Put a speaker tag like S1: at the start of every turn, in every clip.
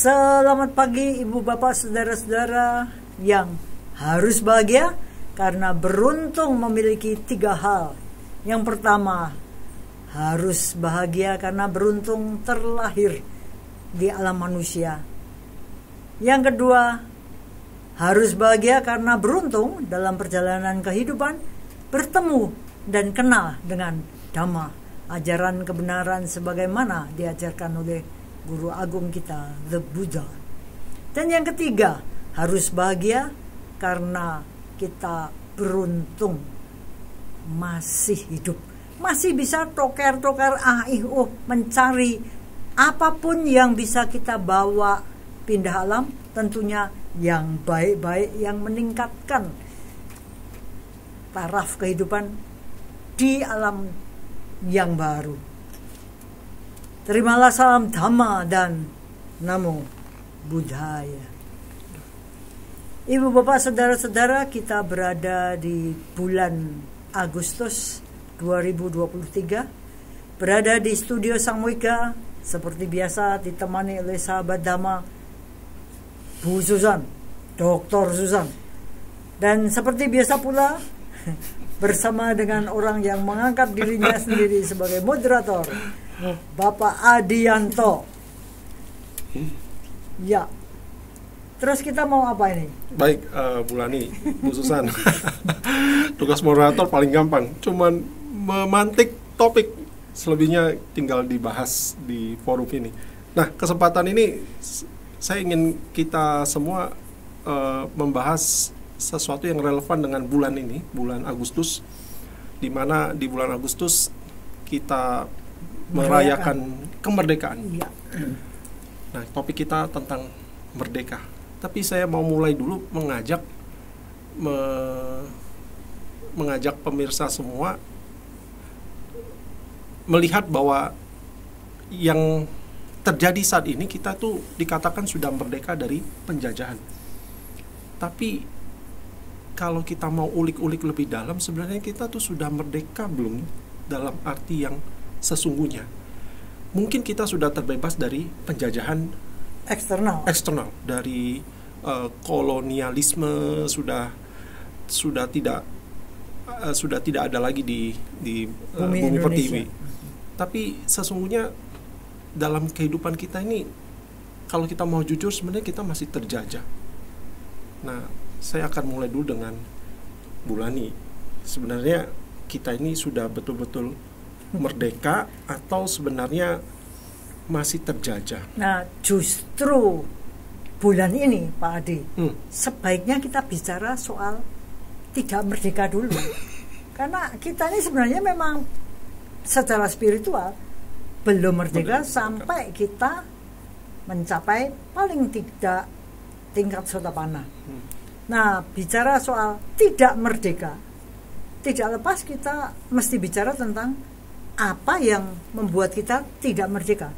S1: Selamat pagi ibu bapak saudara-saudara yang harus bahagia karena beruntung memiliki 3 hal. Yang pertama, harus bahagia karena beruntung terlahir di alam manusia. Yang kedua, harus bahagia karena beruntung dalam perjalanan kehidupan bertemu dan kenal dengan Dhamma, ajaran kebenaran sebagaimana diajarkan oleh Guru Agung kita, The Buddha. Dan yang ketiga, harus bahagia karena kita beruntung masih hidup, masih bisa toker-toker mencari apapun yang bisa kita bawa pindah alam, tentunya yang baik-baik, yang meningkatkan taraf kehidupan di alam yang baru. Terimalah salam Dhamma dan Namo Buddhaya. Ibu bapak saudara-saudara, kita berada di bulan Agustus 2023, berada di studio Samwika, seperti biasa ditemani oleh sahabat Dhamma Bu Susan, Dr. Susan, dan seperti biasa pula bersama dengan orang yang mengangkat dirinya sendiri sebagai moderator, Bapak Adianto. Ya. Terus kita mau apa ini?
S2: Baik, Bu Lani, Bu Susan. Tugas moderator paling gampang, cuman memantik topik, selebihnya tinggal dibahas di forum ini. Nah, kesempatan ini saya ingin kita semua membahas sesuatu yang relevan dengan bulan ini, bulan Agustus, di mana di bulan Agustus kita merayakan kemerdekaan.
S1: Iya.
S2: Nah, topik kita tentang merdeka. Tapi saya mau mulai dulu mengajak pemirsa semua melihat bahwa yang terjadi saat ini kita tuh dikatakan sudah merdeka dari penjajahan. Tapi kalau kita mau ulik-ulik lebih dalam, sebenarnya kita tuh sudah merdeka belum dalam arti yang sesungguhnya. Mungkin kita sudah terbebas dari penjajahan eksternal dari kolonialisme, sudah tidak ada lagi di bumi pertiwi. Tapi sesungguhnya dalam kehidupan kita ini, kalau kita mau jujur, sebenarnya kita masih terjajah. Nah, saya akan mulai dulu dengan Bu Lani. Sebenarnya kita ini sudah betul-betul merdeka atau sebenarnya masih terjajah?
S1: Nah, justru bulan ini Pak Adi, sebaiknya kita bicara soal tidak merdeka dulu. Karena kita ini sebenarnya memang secara spiritual belum merdeka sampai kita mencapai paling tidak tingkat sotapanna. Nah, bicara soal tidak merdeka, tidak lepas kita mesti bicara tentang apa yang membuat kita tidak merdeka.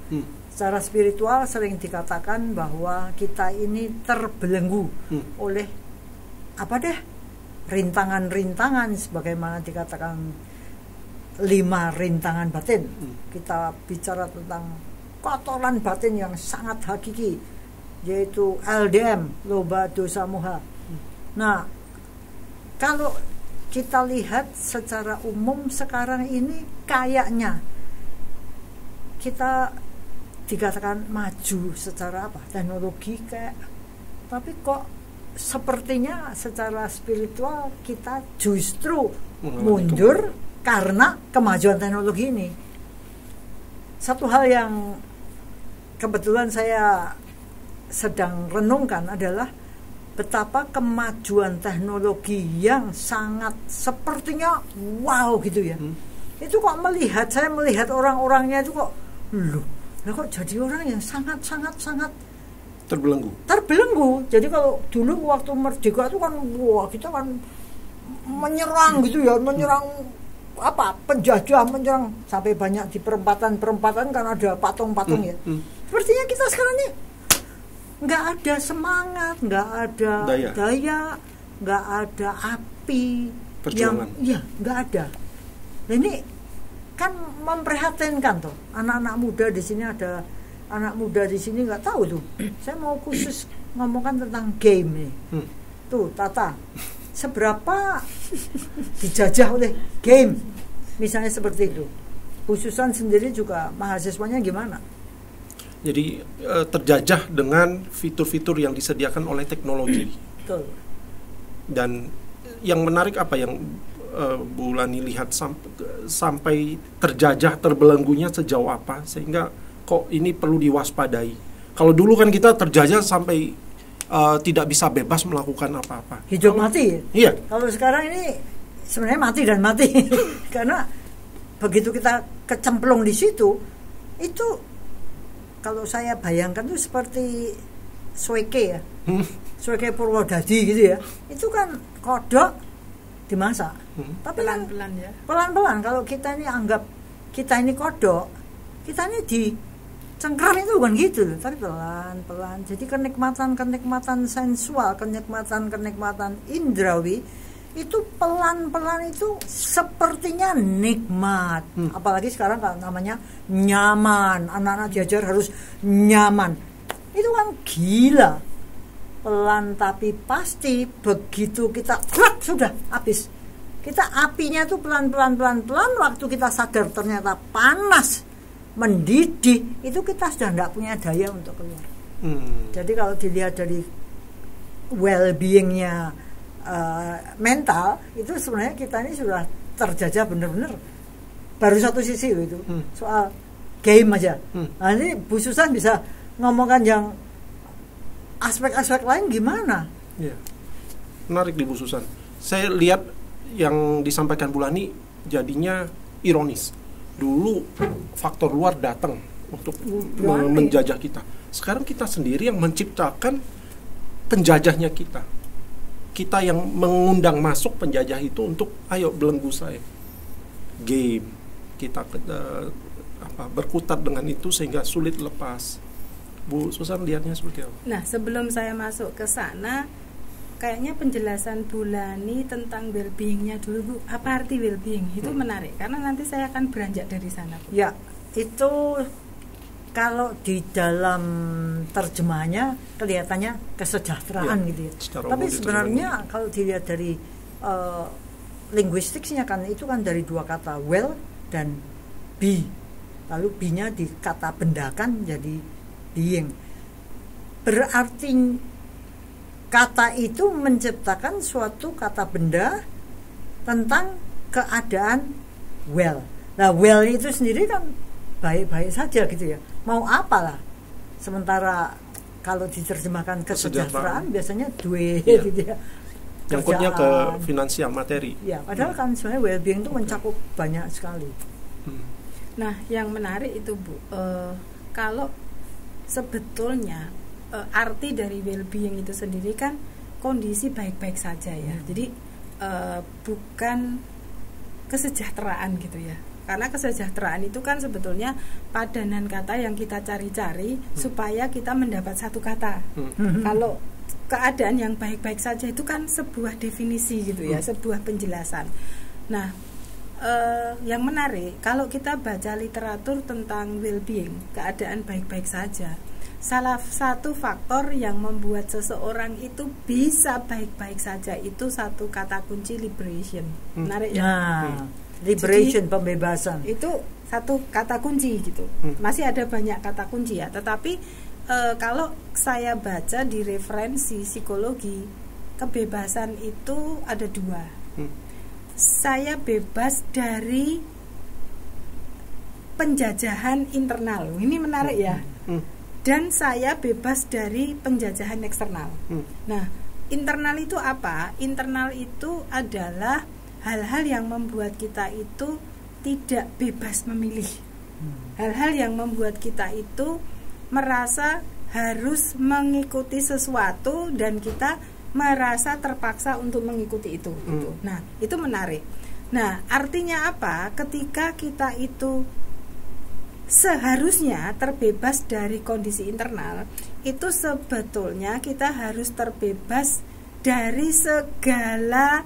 S1: Secara spiritual sering dikatakan bahwa kita ini terbelenggu oleh rintangan-rintangan, sebagaimana dikatakan 5 rintangan batin. Kita bicara tentang kotoran batin yang sangat hakiki, yaitu LDM, loba dosa moha. Nah, kalau kita lihat secara umum sekarang ini kayaknya kita dikatakan maju secara teknologi tapi kok sepertinya secara spiritual kita justru mundur karena kemajuan teknologi ini. Satu hal yang kebetulan saya sedang renungkan adalah betapa kemajuan teknologi yang sangat sepertinya wow gitu ya. Itu kok saya melihat orang-orangnya itu kok kok jadi orang yang sangat terbelenggu. Jadi kalau dulu waktu merdeka itu kan kita kan menyerang gitu ya, menyerang penjajah, menyerang sampai banyak di perempatan kan ada patung-patung ya. Sepertinya kita sekarang ini nggak ada semangat, nggak ada daya, nggak ada api
S2: perjuangan.
S1: Nggak ada. Nah, ini kan memprihatinkan tuh. Anak-anak muda di sini ada anak muda di sini nggak tahu tuh. Saya mau khusus ngomongkan tentang game nih. Tuh, Tata, seberapa dijajah oleh game, misalnya seperti itu. Khususan sendiri juga mahasiswanya gimana?
S2: Jadi terjajah dengan fitur-fitur yang disediakan oleh teknologi.
S1: Betul.
S2: Dan yang menarik apa yang Bu Lani lihat sampai terjajah, terbelenggunya sejauh apa sehingga kok ini perlu diwaspadai. Kalau dulu kan kita terjajah sampai tidak bisa bebas melakukan apa-apa.
S1: Hidup mati.
S2: Iya.
S1: Kalau sekarang ini sebenarnya mati dan mati. Karena begitu kita kecemplung di situ, itu kalau saya bayangkan itu seperti Sweke ya. Sweke Purwodadi gitu ya. Itu kan kodok dimasak. Tapi
S3: pelan-pelan ya.
S1: Pelan-pelan. Kalau kita ini anggap kita ini kodok, kita ini dicengkram itu bukan gitu loh, tapi pelan-pelan. Jadi kenikmatan sensual, kenikmatan indrawi itu pelan-pelan itu sepertinya nikmat. Apalagi sekarang kalau namanya nyaman, anak-anak diajar harus nyaman. Itu kan gila. Pelan tapi pasti, begitu kita sudah habis. Kita apinya tuh pelan-pelan, waktu kita sadar ternyata panas, mendidih, itu kita sudah tidak punya daya untuk keluar. Jadi kalau dilihat dari well-beingnya mental, itu sebenarnya kita ini sudah terjajah benar-benar. Baru satu sisi itu, soal game aja. Nah ini Bu Susan bisa ngomongkan yang aspek-aspek lain gimana?
S2: Ya. Menarik di Bu Susan. Saya lihat yang disampaikan Bu Lani jadinya ironis. Dulu faktor luar datang untuk menjajah kita. Sekarang kita sendiri yang menciptakan penjajahnya kita. Kita yang mengundang masuk penjajah itu untuk ayo belenggu saya. Game. Kita berkutat dengan itu sehingga sulit lepas. Bu Susan lihatnya seperti apa?
S3: Nah, sebelum saya masuk ke sana, kayaknya penjelasan Bu Lani tentang well-being-nya dulu, Bu. Apa arti well-being? Itu menarik, karena nanti saya akan beranjak dari sana, Bu.
S1: Ya, itu kalau di dalam terjemahannya kelihatannya kesejahteraan gitu ya. Tapi sebenarnya kalau dilihat dari linguistiknya kan itu kan dari dua kata, well dan be. Lalu be-nya dikata bendakan jadi being. Berarti kata itu menciptakan suatu kata benda tentang keadaan well. Nah, well itu sendiri kan baik-baik saja gitu ya. Mau apalah. Sementara kalau diterjemahkan kesejahteraan biasanya duit gitu ya.
S2: Nyangkutnya ke finansial, materi.
S1: Ya, padahal kan sebenarnya well-being itu mencakup banyak sekali.
S3: Nah, yang menarik itu Bu, kalau sebetulnya arti dari well-being itu sendiri kan kondisi baik-baik saja ya. Jadi bukan kesejahteraan gitu ya. Karena kesejahteraan itu kan sebetulnya padanan kata yang kita cari-cari supaya kita mendapat satu kata. Kalau keadaan yang baik-baik saja itu kan sebuah definisi gitu ya, sebuah penjelasan. Nah, yang menarik kalau kita baca literatur tentang well-being, keadaan baik-baik saja, salah satu faktor yang membuat seseorang itu bisa baik-baik saja itu satu kata kunci liberation. Menarik ya?
S1: Liberation. Jadi, pembebasan.
S3: Itu satu kata kunci gitu. Masih ada banyak kata kunci ya, tetapi kalau saya baca di referensi psikologi, kebebasan itu ada dua. Saya bebas dari penjajahan internal. Ini menarik ya. Dan saya bebas dari penjajahan eksternal. Nah, internal itu apa? Internal itu adalah hal-hal yang membuat kita itu tidak bebas memilih. Hal-hal yang membuat kita itu merasa harus mengikuti sesuatu dan kita merasa terpaksa untuk mengikuti itu. Nah, itu menarik. Nah, artinya apa? Ketika kita itu seharusnya terbebas dari kondisi internal, itu sebetulnya kita harus terbebas dari segala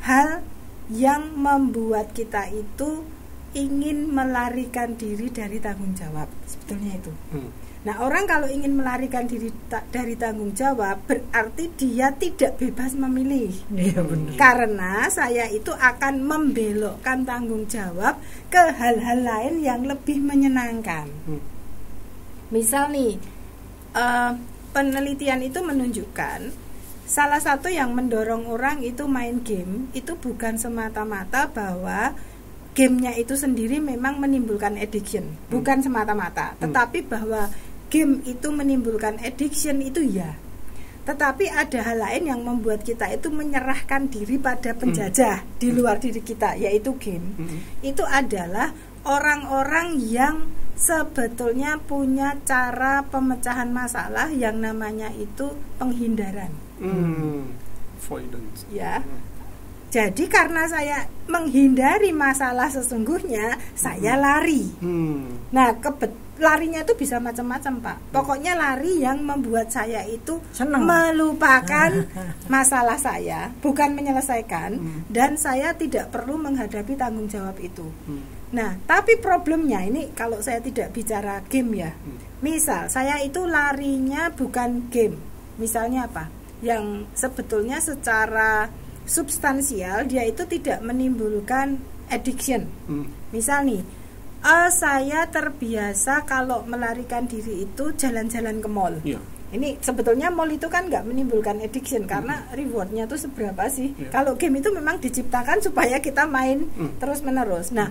S3: hal yang membuat kita itu ingin melarikan diri dari tanggung jawab. Sebetulnya itu. Nah, orang kalau ingin melarikan diri dari tanggung jawab berarti dia tidak bebas memilih.
S1: Iya, benar.
S3: Karena saya itu akan membelokkan tanggung jawab ke hal-hal lain yang lebih menyenangkan. Misal nih, penelitian itu menunjukkan salah satu yang mendorong orang itu main game itu bukan semata-mata bahwa gamenya itu sendiri memang menimbulkan addiction, bukan semata-mata, tetapi bahwa game itu menimbulkan addiction itu ya. Tetapi ada hal lain yang membuat kita itu menyerahkan diri pada penjajah di luar diri kita, yaitu game. Itu adalah orang-orang yang sebetulnya punya cara pemecahan masalah yang namanya itu penghindaran.
S2: Avoidance.
S3: Ya. Jadi karena saya menghindari masalah sesungguhnya, saya lari. Nah, larinya itu bisa macam-macam, Pak. Pokoknya lari yang membuat saya itu
S1: senang,
S3: melupakan masalah saya, bukan menyelesaikan, dan saya tidak perlu menghadapi tanggung jawab itu. Nah, tapi problemnya ini kalau saya tidak bicara game ya. Misal saya itu larinya bukan game. Misalnya apa? Yang sebetulnya secara substansial dia itu tidak menimbulkan addiction. Misal nih, saya terbiasa kalau melarikan diri itu jalan-jalan ke mall. Ini sebetulnya mall itu kan nggak menimbulkan addiction karena rewardnya tuh seberapa sih? Kalau game itu memang diciptakan supaya kita main terus-menerus. Nah,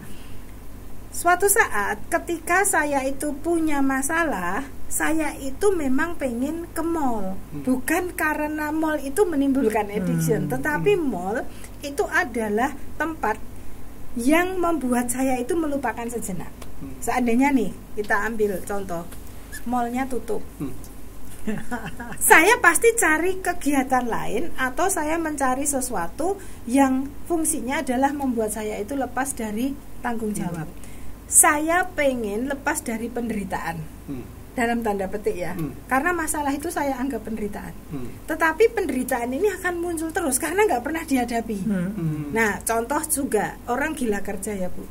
S3: suatu saat ketika saya itu punya masalah, saya itu memang pengen ke mall, bukan karena mall itu menimbulkan addiction, tetapi mall itu adalah tempat yang membuat saya itu melupakan sejenak. Seandainya nih kita ambil contoh, mallnya tutup, saya pasti cari kegiatan lain atau saya mencari sesuatu yang fungsinya adalah membuat saya itu lepas dari tanggung jawab. Saya pengen lepas dari penderitaan, dalam tanda petik ya, karena masalah itu saya anggap penderitaan. Tetapi penderitaan ini akan muncul terus karena nggak pernah dihadapi. Nah, contoh juga orang gila kerja ya Bu.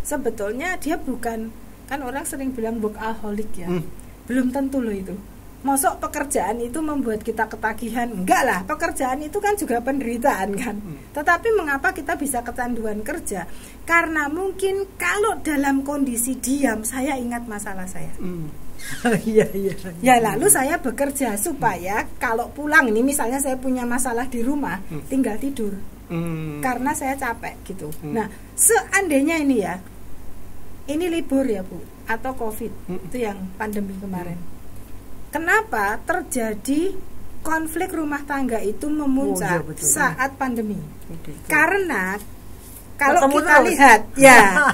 S3: Sebetulnya dia bukan, kan orang sering bilang workaholic ya, belum tentu loh itu. Masuk pekerjaan itu membuat kita ketagihan? Enggak lah, pekerjaan itu kan juga penderitaan kan. Tetapi mengapa kita bisa kecanduan kerja? Karena mungkin kalau dalam kondisi diam saya ingat masalah saya. Ya lalu saya bekerja supaya kalau pulang nih, misalnya saya punya masalah di rumah, tinggal tidur. Karena saya capek gitu. Nah, seandainya ini ya, ini libur ya Bu, atau COVID, itu yang pandemi kemarin. Kenapa terjadi konflik rumah tangga itu memuncak saat pandemi? Karena kalau kita lihat ya,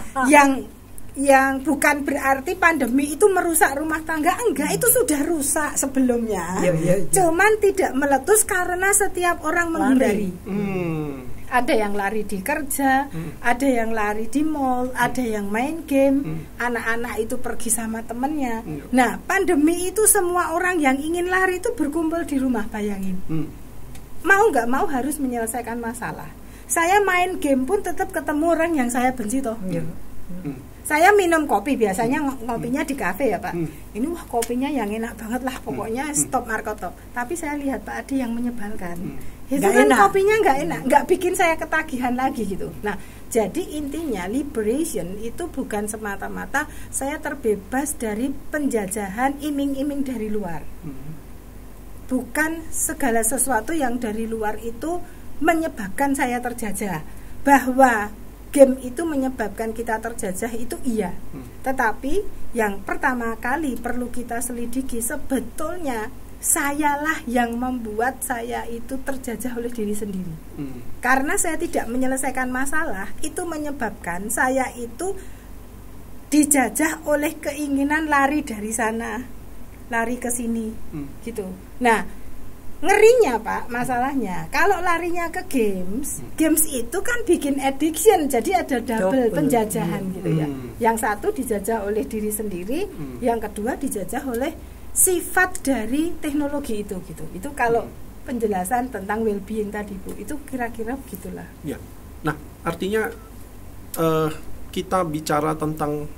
S3: yang bukan berarti pandemi itu merusak rumah tangga, enggak, itu sudah rusak sebelumnya. Cuman tidak meletus karena setiap orang menghindari. Ada yang lari di kerja, ada yang lari di mall, ada yang main game, anak-anak itu pergi sama temennya. Nah, pandemi itu semua orang yang ingin lari itu berkumpul di rumah, bayangin. Mau nggak mau harus menyelesaikan masalah. Saya main game pun tetap ketemu orang yang saya benci toh. Saya minum kopi, biasanya ngopinya di kafe ya Pak. Ini wah kopinya yang enak banget lah, pokoknya stop markotop. Tapi saya lihat Pak Adi yang menyebalkan. Itu kan enak. Kopinya nggak enak, nggak bikin saya ketagihan lagi gitu. Nah, jadi intinya liberation itu bukan semata-mata saya terbebas dari penjajahan iming-iming dari luar. Bukan segala sesuatu yang dari luar itu menyebabkan saya terjajah. Bahwa game itu menyebabkan kita terjajah itu iya. Tetapi yang pertama kali perlu kita selidiki, sebetulnya sayalah yang membuat saya itu terjajah oleh diri sendiri. Karena saya tidak menyelesaikan masalah, itu menyebabkan saya itu dijajah oleh keinginan lari dari sana, lari ke sini, gitu. Nah, ngerinya Pak, masalahnya kalau larinya ke games itu kan bikin addiction, jadi ada double penjajahan gitu ya. Yang satu dijajah oleh diri sendiri, yang kedua dijajah oleh sifat dari teknologi itu gitu. Itu kalau penjelasan tentang well-being tadi Bu, itu kira-kira begitulah.
S2: Ya. Nah, artinya kita bicara tentang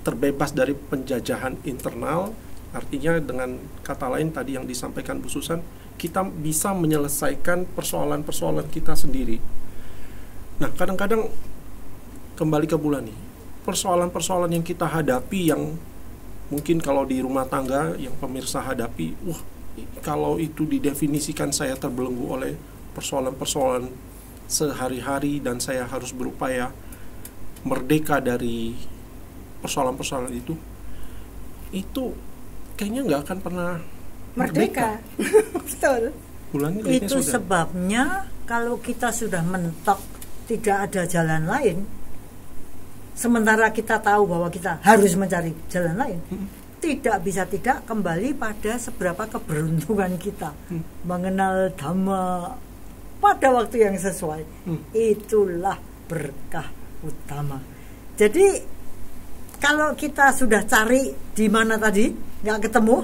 S2: terbebas dari penjajahan internal, Artinya dengan kata lain tadi yang disampaikan Bu Susan, kita bisa menyelesaikan persoalan-persoalan kita sendiri. Nah, kadang-kadang kembali ke bulan nih, persoalan-persoalan yang kita hadapi yang mungkin kalau di rumah tangga yang pemirsa hadapi, kalau itu didefinisikan saya terbelenggu oleh persoalan-persoalan sehari-hari dan saya harus berupaya merdeka dari persoalan-persoalan itu kayaknya nggak akan pernah merdeka.
S3: Betul.
S1: Itu sebabnya kalau kita sudah mentok tidak ada jalan lain, sementara kita tahu bahwa kita harus mencari jalan lain, tidak bisa tidak kembali pada seberapa keberuntungan kita mengenal Dhamma pada waktu yang sesuai. Itulah berkah utama. Jadi kalau kita sudah cari di mana tadi nggak ketemu,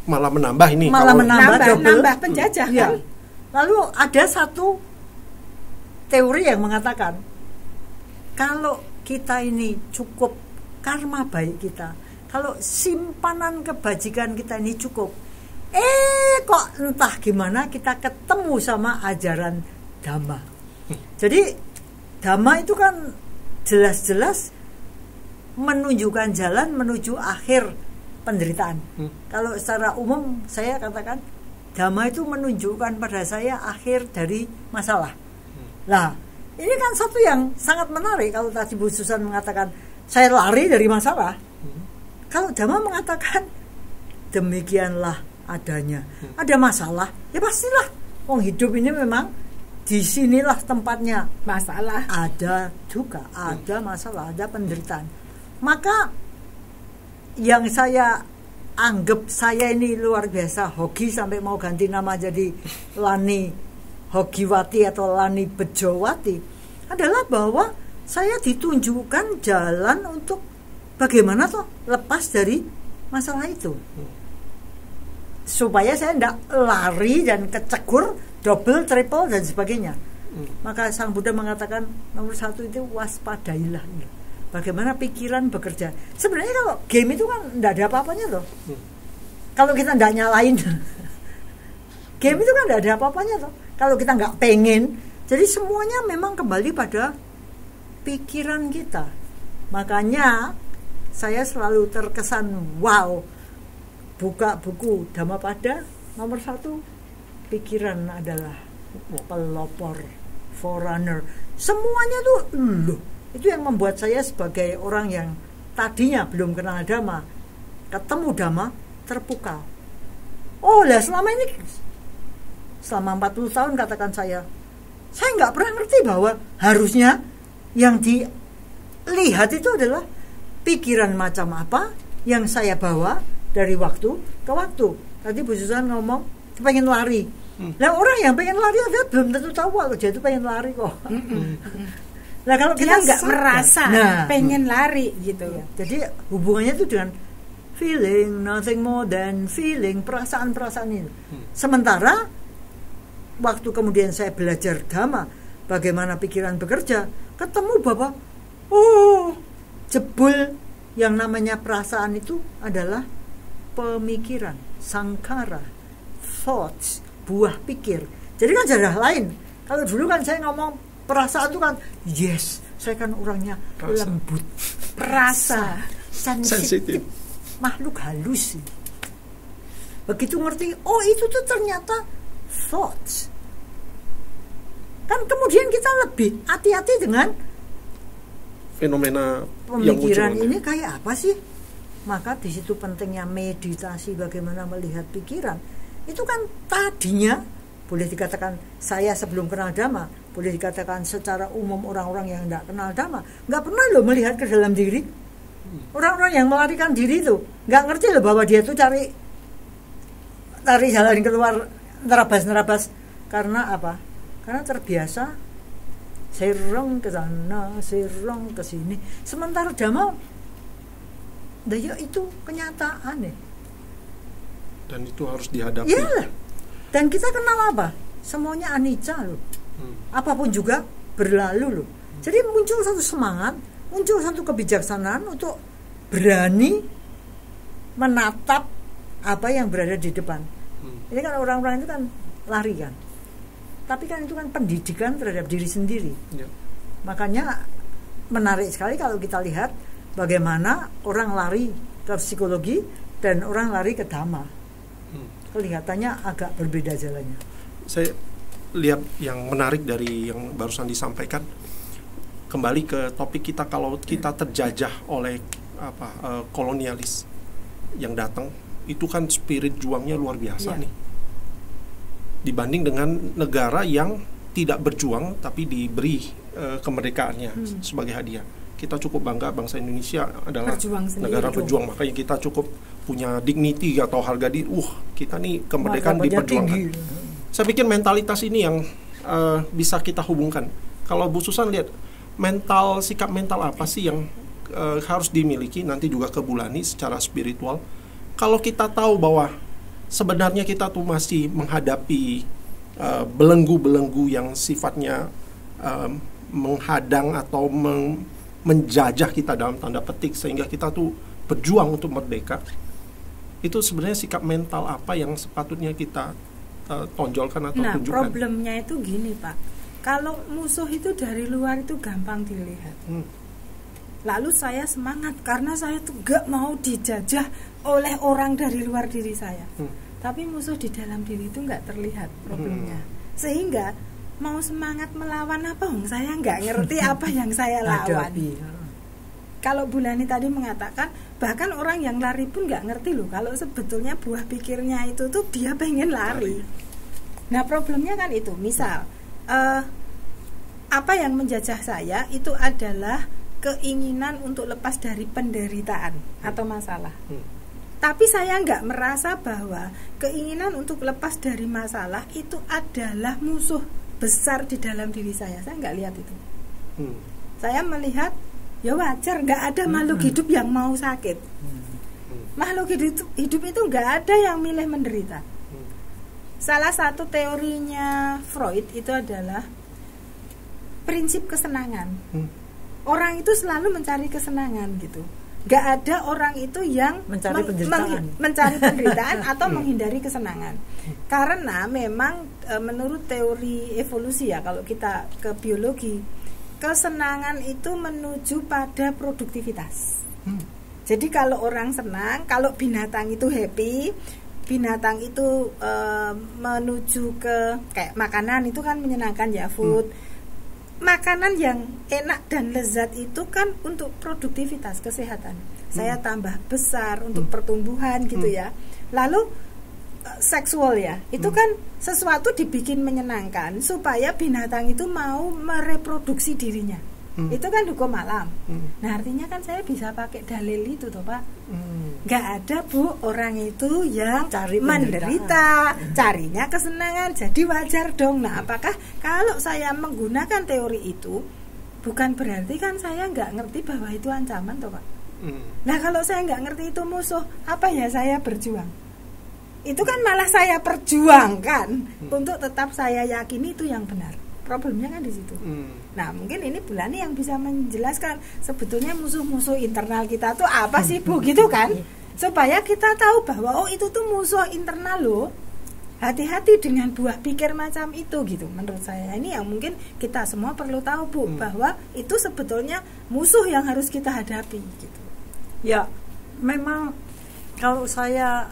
S2: malah menambah ini,
S1: malah menambah
S3: penjajah.
S1: Ya. Lalu ada satu teori yang mengatakan kalau kita ini cukup karma baik kita, kalau simpanan kebajikan kita ini cukup, kok entah gimana kita ketemu sama ajaran Dhamma. Jadi Dhamma itu kan jelas-jelas menunjukkan jalan menuju akhir penderitaan. Kalau secara umum saya katakan Dhamma itu menunjukkan pada saya akhir dari masalah. Nah, ini kan satu yang sangat menarik. Kalau tadi Bu Susan mengatakan saya lari dari masalah, kalau Dhamma mengatakan demikianlah adanya. Ada masalah, ya pastilah. Hidup ini memang di sinilah tempatnya.
S3: Masalah
S1: ada juga, ada masalah, ada penderitaan. Maka yang saya anggap saya ini luar biasa hoki sampai mau ganti nama jadi Lani Hogiwati atau Lani Bejowati adalah bahwa saya ditunjukkan jalan untuk bagaimana toh lepas dari masalah itu, supaya saya tidak lari dan kecekur double, triple dan sebagainya. Maka Sang Buddha mengatakan nomor 1 itu waspadailah. Bagaimana pikiran bekerja. Sebenarnya kalau game itu kan tidak ada apa-apanya loh. Kalau kita tidak nyalain game itu kan tidak ada apa-apanya loh. Kalau kita nggak pengen. Jadi semuanya memang kembali pada pikiran kita. Makanya saya selalu terkesan buka buku Dhammapada nomor 1, pikiran adalah pelopor, forerunner. Semuanya tuh itu yang membuat saya sebagai orang yang tadinya belum kenal Dhamma, ketemu Dhamma, terpukau. Selama 40 tahun katakan saya nggak pernah ngerti bahwa harusnya yang dilihat itu adalah pikiran macam apa yang saya bawa dari waktu ke waktu. Tadi Bu Susan ngomong pengen lari. Nah, orang yang pengen lari dia belum tentu tahu kalau dia itu pengen lari kok. Nah, kalau kita
S3: nggak merasa pengen lari gitu ya.
S1: Jadi hubungannya itu dengan feeling, nothing more than feeling, perasaan-perasaan ini. Sementara waktu kemudian saya belajar Dhamma, bagaimana pikiran bekerja, ketemu bahwa jebul yang namanya perasaan itu adalah pemikiran, sangkara, thoughts, buah pikir. Jadi kan jadah lain. Kalau dulu kan saya ngomong perasaan itu kan, yes, saya kan orangnya lembut, perasa, sensitif, makhluk halus. Begitu ngerti, itu tuh ternyata thoughts. Kan kemudian kita lebih hati-hati dengan
S2: fenomena
S1: pemikiran yang ini kayak apa sih. Maka di situ pentingnya meditasi, bagaimana melihat pikiran. Itu kan tadinya boleh dikatakan saya sebelum kenal Dhamma, boleh dikatakan secara umum orang-orang yang tidak kenal Dhamma nggak pernah loh melihat ke dalam diri. Orang-orang yang melarikan diri itu nggak ngerti loh bahwa dia tuh cari jalan keluar, nerabas. Karena apa? Karena terbiasa serong ke sana, serong ke sini. Sementara Dhamma itu kenyataan nih.
S2: Dan itu harus dihadapi.
S1: Iyalah. Dan kita kenal apa? Semuanya anicca loh. Apapun juga berlalu loh. Jadi muncul satu semangat, muncul satu kebijaksanaan untuk berani menatap apa yang berada di depan. Ini kan orang-orang itu kan lari kan, tapi kan itu kan pendidikan terhadap diri sendiri. Makanya menarik sekali kalau kita lihat bagaimana orang lari ke psikologi dan orang lari ke dhamma. Kelihatannya agak berbeda jalannya.
S2: Saya lihat yang menarik dari yang barusan disampaikan, kembali ke topik kita, kalau kita terjajah oleh kolonialis yang datang, itu kan spirit juangnya luar biasa nih, dibanding dengan negara yang tidak berjuang tapi diberi kemerdekaannya sebagai hadiah. Kita cukup bangga bangsa Indonesia adalah negara berjuang, makanya kita cukup punya dignity atau harga diri. Kita nih kemerdekaan diperjuangkan. Saya pikir mentalitas ini yang bisa kita hubungkan. Kalau Bu Susan lihat sikap mental apa sih yang harus dimiliki nanti juga ke Bu Lani secara spiritual, kalau kita tahu bahwa sebenarnya kita tuh masih menghadapi belenggu-belenggu yang sifatnya menghadang atau menjajah kita dalam tanda petik, sehingga kita tuh berjuang untuk merdeka. Itu sebenarnya sikap mental apa yang sepatutnya kita tonjolkan atau tunjukkan?
S3: Nah, problemnya itu gini Pak, kalau musuh itu dari luar itu gampang dilihat. Lalu saya semangat karena saya tuh gak mau dijajah oleh orang dari luar diri saya. Tapi musuh di dalam diri itu gak terlihat problemnya. Sehingga mau semangat melawan apa, saya gak ngerti apa yang saya lawan. Kalau Bu Lani tadi mengatakan, bahkan orang yang lari pun gak ngerti loh kalau sebetulnya buah pikirnya itu tuh dia pengen lari. Nah problemnya kan itu, misal apa yang menjajah saya itu adalah keinginan untuk lepas dari penderitaan atau masalah. Tapi saya nggak merasa bahwa keinginan untuk lepas dari masalah itu adalah musuh besar di dalam diri saya. Saya nggak lihat itu. Saya melihat ya wajar, nggak ada makhluk hidup yang mau sakit. Makhluk hidup itu nggak ada yang milih menderita. Salah satu teorinya Freud itu adalah prinsip kesenangan. Orang itu selalu mencari kesenangan gitu. Gak ada orang itu yang mencari penderitaan atau menghindari kesenangan. Karena memang menurut teori evolusi ya, kalau kita ke biologi, kesenangan itu menuju pada produktivitas. Jadi kalau orang senang, kalau binatang itu happy, binatang itu menuju ke kayak makanan itu kan menyenangkan ya, food. Makanan yang enak dan lezat itu kan untuk produktivitas, kesehatan. Saya tambah besar untuk pertumbuhan gitu ya. Lalu seksual ya, itu kan sesuatu dibikin menyenangkan supaya binatang itu mau mereproduksi dirinya. Itu kan hukum alam. Nah artinya kan saya bisa pakai dalil itu toh Pak. Gak ada Bu orang itu yang menderita, carinya kesenangan, jadi wajar dong. Nah apakah kalau saya menggunakan teori itu, bukan berarti kan saya gak ngerti bahwa itu ancaman toh Pak. Nah kalau saya gak ngerti itu musuh, apa ya saya berjuang? Itu kan malah saya perjuangkan untuk tetap saya yakini itu yang benar. Problemnya kan di situ. Nah mungkin ini Bu Lani yang bisa menjelaskan sebetulnya musuh-musuh internal kita tuh apa sih Bu, gitu kan, supaya kita tahu bahwa oh itu tuh musuh internal loh. Hati-hati dengan buah pikir macam itu gitu. Menurut saya ini yang mungkin kita semua perlu tahu Bu, bahwa itu sebetulnya musuh yang harus kita hadapi gitu.
S1: Ya memang kalau saya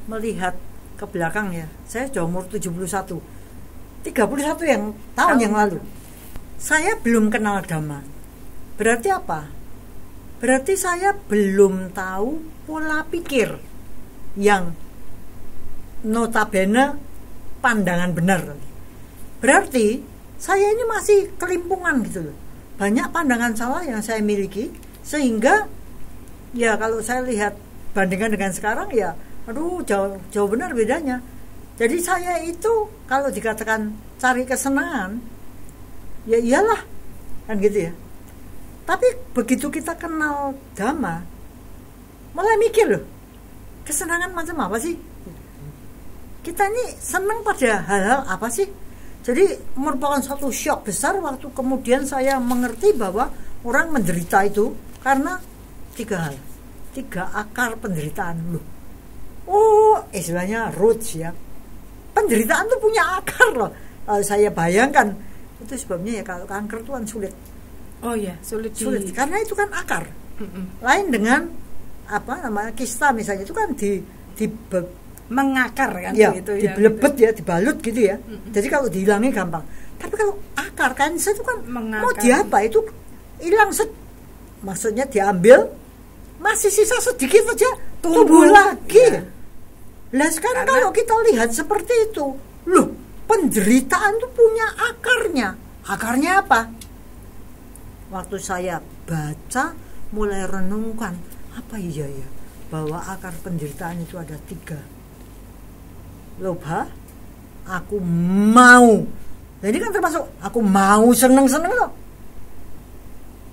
S1: melihat ke belakang ya, saya sudah umur 31 tahun yang lalu. Saya belum kenal Dhamma. Berarti apa? Berarti saya belum tahu pola pikir yang notabene pandangan benar. Berarti saya ini masih kelimpungan gitu loh. Banyak pandangan salah yang saya miliki, sehingga ya kalau saya lihat bandingkan dengan sekarang ya aduh jauh benar bedanya. Jadi saya itu kalau dikatakan cari kesenangan, ya iyalah kan gitu ya. Tapi begitu kita kenal Dhamma, mulai mikir loh, kesenangan macam apa sih? Kita ini senang pada hal-hal apa sih? Jadi merupakan suatu shock besar waktu kemudian saya mengerti bahwa orang menderita itu karena 3 hal, 3 akar penderitaan loh. istilahnya roots ya. Penderitaan tuh punya akar loh. Saya bayangkan itu sebabnya ya kalau kanker itu kan sulit.
S3: Oh ya, sulit
S1: karena itu kan akar. Lain dengan apa namanya kista misalnya, itu kan di
S3: mengakar kan
S1: ya,
S3: gitu
S1: ya, dibelebet ya, dibalut gitu ya. Jadi kalau dihilangin gampang. Tapi kalau akar kanker itu kan mengakar. Mau diapa itu hilang maksudnya diambil, masih sisa sedikit aja tumbuh lagi. Ya. Nah sekarang kalau kita lihat seperti itu, loh, penderitaan itu punya akarnya. Akarnya apa? Waktu saya baca, mulai renungkan, apa iya ya, bahwa akar penderitaan itu ada 3. Lobha, aku mau. Jadi kan termasuk aku mau seneng-seneng loh.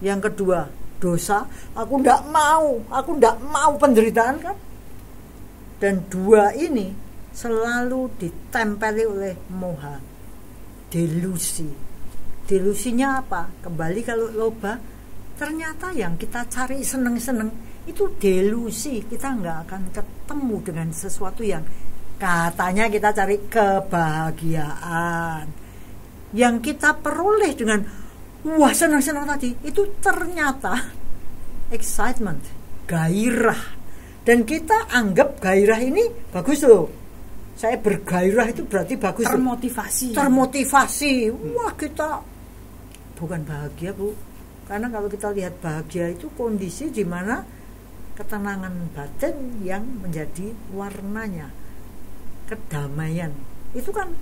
S1: Yang kedua, dosa, aku ndak mau penderitaan kan. Dan 2 ini selalu ditempeli oleh moha, delusi. Delusinya apa? Kembali kalau lobha, ternyata yang kita cari seneng-seneng itu delusi. Kita nggak akan ketemu dengan sesuatu yang katanya kita cari kebahagiaan. Yang kita peroleh dengan wah senang-senang tadi, itu ternyata excitement, gairah. Dan kita anggap gairah ini bagus loh. Saya bergairah itu berarti bagus. Termotivasi. Wah kita bukan bahagia Bu. Karena kalau kita lihat bahagia itu kondisi di mana ketenangan batin yang menjadi warnanya, kedamaian. Itu kan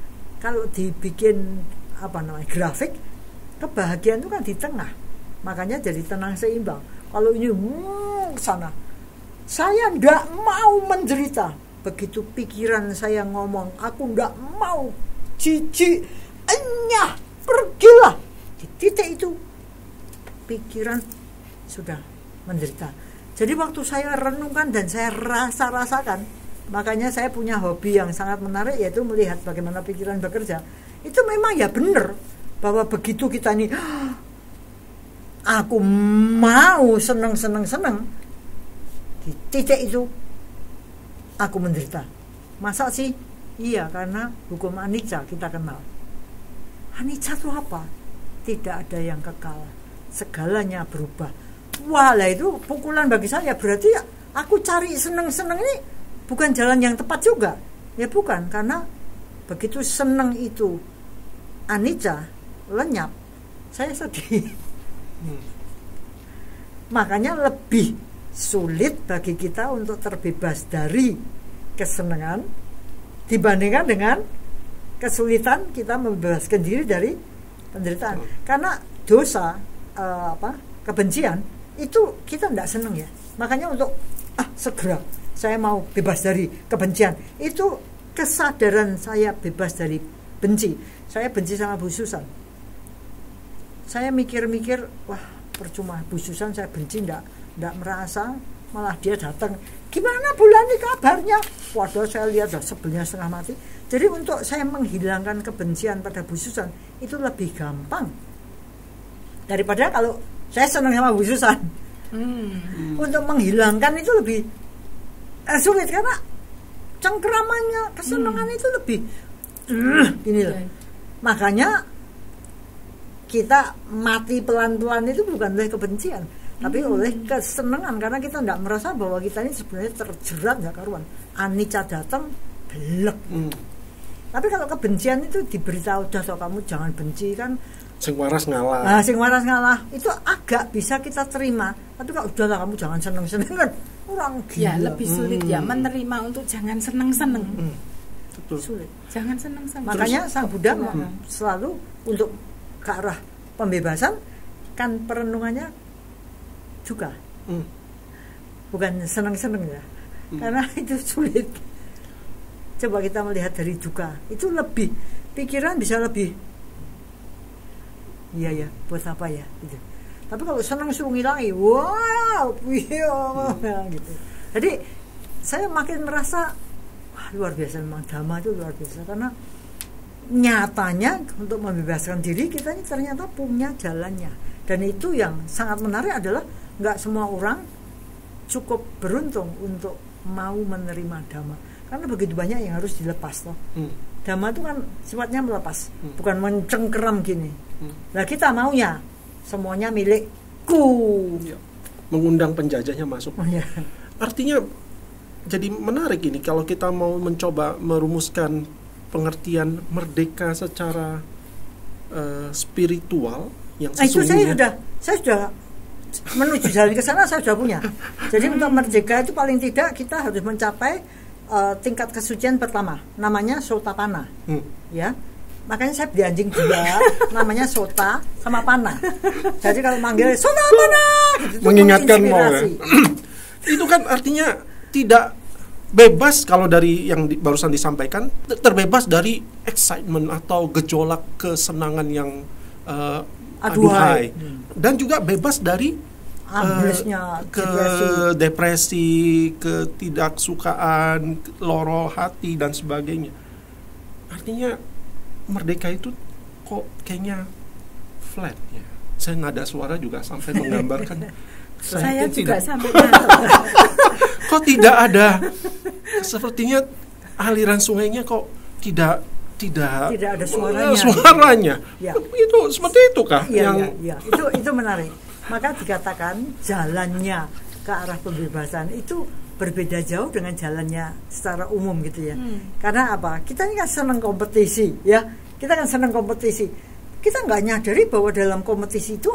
S1: kalau dibikin grafik, kebahagiaan itu kan di tengah. Makanya jadi tenang seimbang. Kalau ini ke sana, saya ndak mau menderita. Begitu pikiran saya ngomong, aku ndak mau, jijik, enyah, pergilah. Di titik itu pikiran sudah menderita. Jadi waktu saya renungkan dan saya rasakan, makanya saya punya hobi yang sangat menarik, yaitu melihat bagaimana pikiran bekerja. Itu memang ya benar bahwa begitu kita ini aku mau seneng, di titik itu aku menderita. Masa sih? Iya, karena hukum anicca kita kenal. Anicca itu apa? Tidak ada yang kekal, segalanya berubah. Wah lah itu pukulan bagi saya. Berarti ya, aku cari seneng-seneng ini bukan jalan yang tepat juga. Ya bukan, karena begitu seneng itu anicca, lenyap, saya sedih. Makanya lebih sulit bagi kita untuk terbebas dari kesenangan dibandingkan dengan kesulitan kita membebaskan diri dari penderitaan. Karena dosa, kebencian itu kita tidak senang ya. Makanya untuk segera saya mau bebas dari kebencian, itu kesadaran saya bebas dari benci. Saya benci sama Bu Susan. Saya mikir-mikir, wah percuma Bu Susan saya benci, ndak merasa, malah dia datang, gimana bulan ini kabarnya? Waduh, saya lihat sebelnya setengah mati. Jadi untuk saya menghilangkan kebencian pada Bu Susan itu lebih gampang daripada kalau saya senang sama Bu Susan. Untuk menghilangkan itu lebih sulit, karena cengkeramannya kesenangan itu lebih ini loh. Makanya kita mati pelan-pelan itu bukan oleh kebencian, tapi oleh kesenangan, karena kita tidak merasa bahwa kita ini sebenarnya terjerat ya karuan. Anicca datang belek. Tapi kalau kebencian itu diberitahu, udah kamu jangan benci kan,
S2: sing waras ngalah.
S1: Nah, sing waras ngalah itu agak bisa kita terima. Tapi kalau udahlah kamu jangan seneng-seneng kan orang gila.
S3: Ya lebih sulit ya menerima untuk jangan seneng-seneng.
S2: Betul.
S3: Sulit. Jangan seneng-seneng.
S1: Makanya Sang Buddha selalu untuk ke arah pembebasan kan perenungannya juga. Bukan seneng-seneng ya. Karena itu sulit. Coba kita melihat dari duka, itu lebih pikiran bisa lebih iya ya, buat apa ya gitu. Tapi kalau senang suruh ngilangi, wow, gitu. Jadi saya makin merasa wah, luar biasa memang Dhamma itu luar biasa, karena nyatanya untuk membebaskan diri kita ini ternyata punya jalannya. Dan itu yang sangat menarik adalah nggak semua orang cukup beruntung untuk mau menerima dhamma. Karena begitu banyak yang harus dilepas toh. Dhamma itu kan sifatnya melepas, bukan mencengkeram gini. Nah kita maunya semuanya milikku.
S2: Mengundang penjajahnya masuk.
S1: Ya.
S2: Artinya jadi menarik ini kalau kita mau mencoba merumuskan pengertian merdeka secara spiritual yang sesungguhnya.
S1: Itu saya sudah menuju jalan ke sana, saya sudah punya. Jadi untuk merdeka itu paling tidak kita harus mencapai tingkat kesucian pertama, namanya Sotapanna. Ya. Makanya saya beli anjing 2, namanya Sota sama Panna. Jadi kalau manggil Sotapanna gitu,
S2: mengingatkan mau ya. Itu kan artinya tidak bebas kalau dari yang barusan disampaikan, terbebas dari excitement atau gejolak kesenangan yang aduhai. Dan juga bebas dari depresi, ketidaksukaan, loro hati dan sebagainya. Artinya merdeka itu kok kayaknya flat ya. Saya nada suara juga sampai menggambarkan.
S3: Saya juga sampai
S2: kok tidak ada, sepertinya aliran sungainya kok tidak
S1: ada suaranya.
S2: Suaranya. Ya. Itu seperti itu kah?
S1: Iya. Itu menarik. Maka dikatakan jalannya ke arah pembebasan itu berbeda jauh dengan jalannya secara umum gitu ya. Karena apa? Kita ini kan senang kompetisi ya. Kita kan senang kompetisi. Kita nggak nyadari bahwa dalam kompetisi itu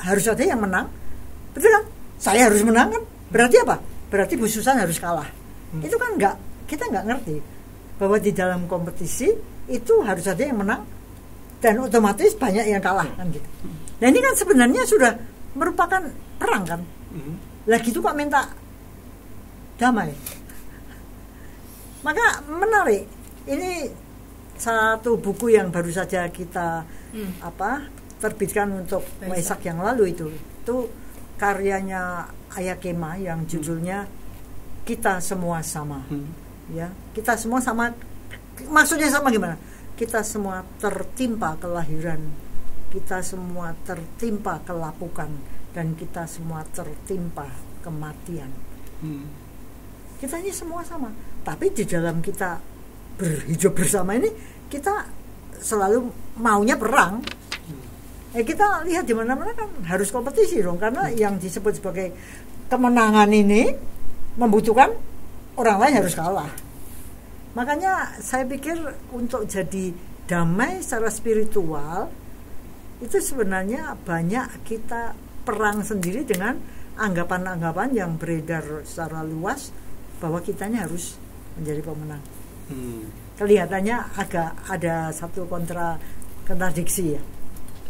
S1: harus ada yang menang. Betul kan? Saya harus menang kan? Berarti apa? Berarti Bu Susan harus kalah. Itu kan kita nggak ngerti bahwa di dalam kompetisi itu harus ada yang menang dan otomatis banyak yang kalah kan gitu. Nah ini kan sebenarnya sudah merupakan perang kan. Lah gitu kok minta damai. Maka menarik. Ini satu buku yang baru saja kita terbitkan untuk Waisak yang lalu itu karyanya Ayya Khema yang judulnya Kita Semua Sama. Ya, kita semua sama. Maksudnya sama gimana? Kita semua tertimpa kelahiran, kita semua tertimpa kelapukan, dan kita semua tertimpa kematian. Kita ini semua sama. Tapi di dalam kita berhidup bersama ini, kita selalu maunya perang. Kita lihat di mana-mana kan harus kompetisi dong, karena yang disebut sebagai kemenangan ini membutuhkan orang lain harus kalah. Makanya saya pikir untuk jadi damai secara spiritual itu sebenarnya banyak kita perang sendiri dengan anggapan-anggapan yang beredar secara luas bahwa kita ini harus menjadi pemenang. Kelihatannya agak ada satu kontradiksi ya.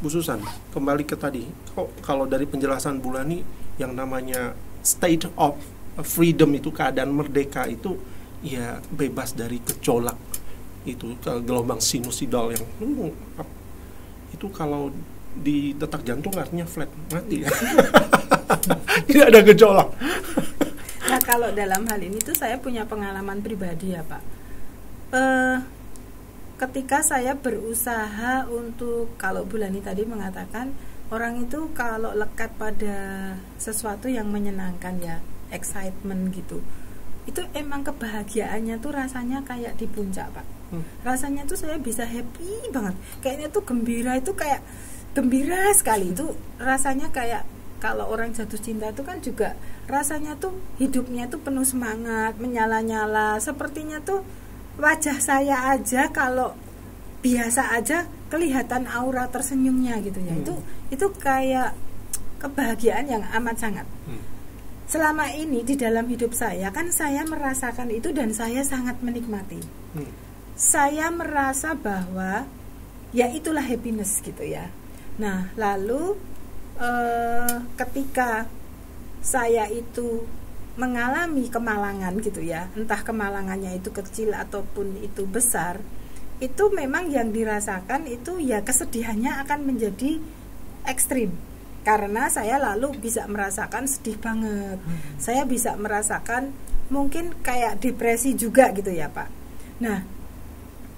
S2: Bu Susan, kembali ke tadi. Kalau dari penjelasan Bu Lani yang namanya state of freedom itu, keadaan merdeka itu ya bebas dari gejolak itu, ke gelombang sinusoidal yang itu kalau di detak jantung artinya flat, mati ya. Tidak ada gejolak.
S3: Nah kalau dalam hal ini tuh saya punya pengalaman pribadi ya Pak. Ketika saya berusaha untuk, kalau Bu Lani tadi mengatakan orang itu kalau lekat pada sesuatu yang menyenangkan ya, excitement gitu, itu emang kebahagiaannya tuh rasanya kayak di puncak Pak. Rasanya tuh saya bisa happy banget, kayaknya tuh gembira, itu kayak gembira sekali. Itu rasanya kayak kalau orang jatuh cinta itu kan juga rasanya tuh hidupnya tuh penuh semangat, menyala-nyala. Sepertinya tuh wajah saya aja kalau biasa aja kelihatan aura tersenyumnya gitu ya. Itu kayak kebahagiaan yang amat sangat. Selama ini di dalam hidup saya kan saya merasakan itu dan saya sangat menikmati. Saya merasa bahwa ya itulah happiness gitu ya. Nah lalu ketika saya itu mengalami kemalangan gitu ya, entah kemalangannya itu kecil ataupun itu besar, itu memang yang dirasakan itu ya kesedihannya akan menjadi ekstrim. Karena saya lalu bisa merasakan sedih banget. Saya bisa merasakan mungkin kayak depresi juga gitu ya Pak. Nah,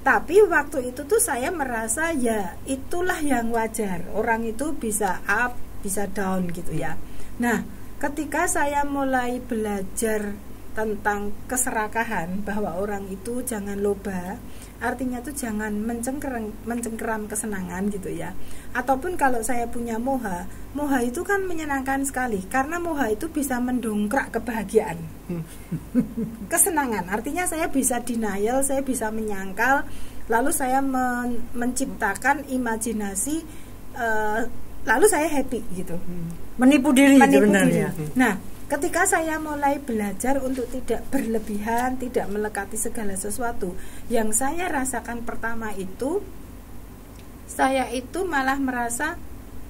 S3: tapi waktu itu tuh saya merasa ya itulah yang wajar. Orang itu bisa up, bisa down gitu ya. Nah, ketika saya mulai belajar tentang keserakahan, bahwa orang itu jangan loba, artinya tuh jangan mencengkeram kesenangan gitu ya. Ataupun kalau saya punya moha itu kan menyenangkan sekali, karena moha itu bisa mendongkrak kebahagiaan, kesenangan. Artinya saya bisa denial, saya bisa menyangkal, lalu saya menciptakan imajinasi, lalu saya happy gitu,
S1: menipu diri sebenarnya.
S3: Nah, ketika saya mulai belajar untuk tidak berlebihan, tidak melekati segala sesuatu, yang saya rasakan pertama itu, saya itu malah merasa